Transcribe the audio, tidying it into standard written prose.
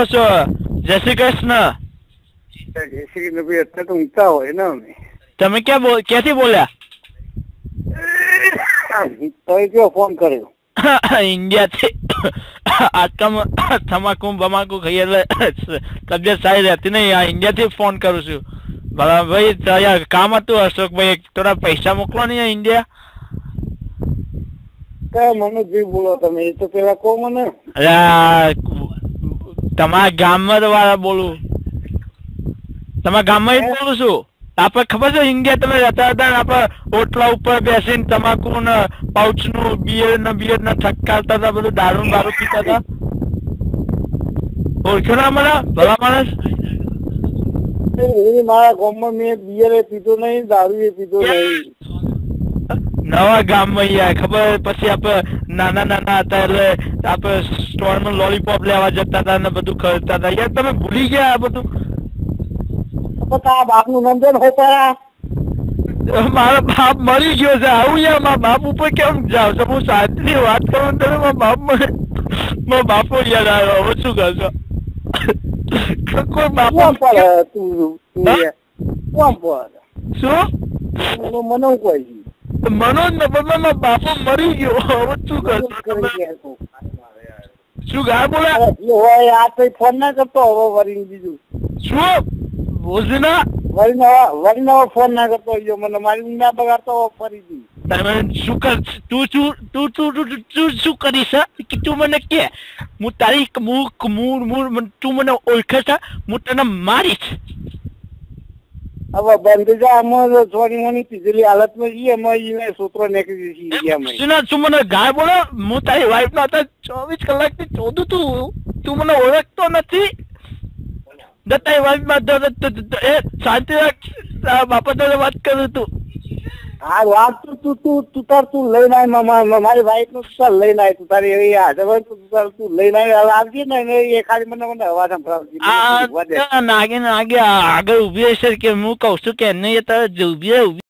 કરો છો? જય શ્રી કૃષ્ણ. જય શ્રી કૃષ્ણ ભાઈ. અત્યારે તો ઊંઘતા હોય ને અમે. તમે ક્યાંથી બોલ્યા? તો કયો ફોન કર્યો? ઇન્ડિયાથી. આટલામાં તમાકુ બમાકુ ખાઈ એટલે તબિયત સારી રહેતી નહીં. આ ઇન્ડિયાથી ફોન કરું છું. બરાબર ભાઈ, ત્યાં કામ હતું અશોકભાઈ, થોડા પૈસા મોકલો ને ઇન્ડિયા. કયા મનોજભાઈ બોલો તમે? એ તો પેલા કહો મને. તમારા ગામમાં વાળા બોલું. તમારા ગામમાં જ બોલું છું. આપણે ખબર છે ઇન્ડિયા તમે રહેતા હતા ને, આપણે ઓટલા ઉપર બેસીને તમાકુ ને પાઉચ નું બિયર ને ઠટકારતા હતા, બધું દારૂ પીતા હતા. ઓળખ્યો ના મને ભલા માણસ? મારા ગામમાં મેં બિયર પીધો નહીં, દારૂ એ પીધો નહીં. નવા ગામમાં યાર ખબર. પછી આપણે નાના હતા એટલે આપણે સ્ટોર માં લોલીપોપ લેવા જતા હતા ને બધું ખરીદતા હતા. યાર તમે ભૂલી ગયા આ બધું? બાપ નું નામ છે હોપારા. મારો બાપ મરી ગયો છે. આવું યાર મારા બાપ ઉપર કેમ જાવ છો? હું શાંતિ ની વાત કરું તમે મારા બાપો યાદ આવ્યો. હવે શું કરશો? કોઈ બાપો શું મને કોઈ મનોજ ને મારા બાપો મરી ગયો. હવે શું કરશો? શું ગાય બોલ્યા હોય? આ કઈ ફોન ના કરતો હવે વરી બીજું શું ભોજના વરી નવો ફોન ના કરતો મને મારી ઊંડા બગાડતો ફરીથી. તમે શું કર? તું શું કરીશ કે તું મને કે હું તારી તું મને ઓળખે છે? હું તને મારીશ. હવે બંધ જા. અમે થોડી મોની પીધેલી હાલતમાં છીએ. અમે સૂત્રો નીકળી છીએ. તું મને ગાય બોલો. હું તારી વાઈફ નો હતા 24 કલાક થી 14 તું મને ઓળખતો નથી. તારી વાઈફ માં શાંતિ રાખ. બાપા જોડે વાત કરું તું. હા વાત તું લઈને આય. મારી વાઈફ નું તું લઈને આય. તું તારી એવી હાજર તું લઈને આવજે ને. એ ખાલી મને અવાજ સંભળાવજે. નાગે આગળ ઉભી હશે કે હું કઉ છું કે નહીં ઉભી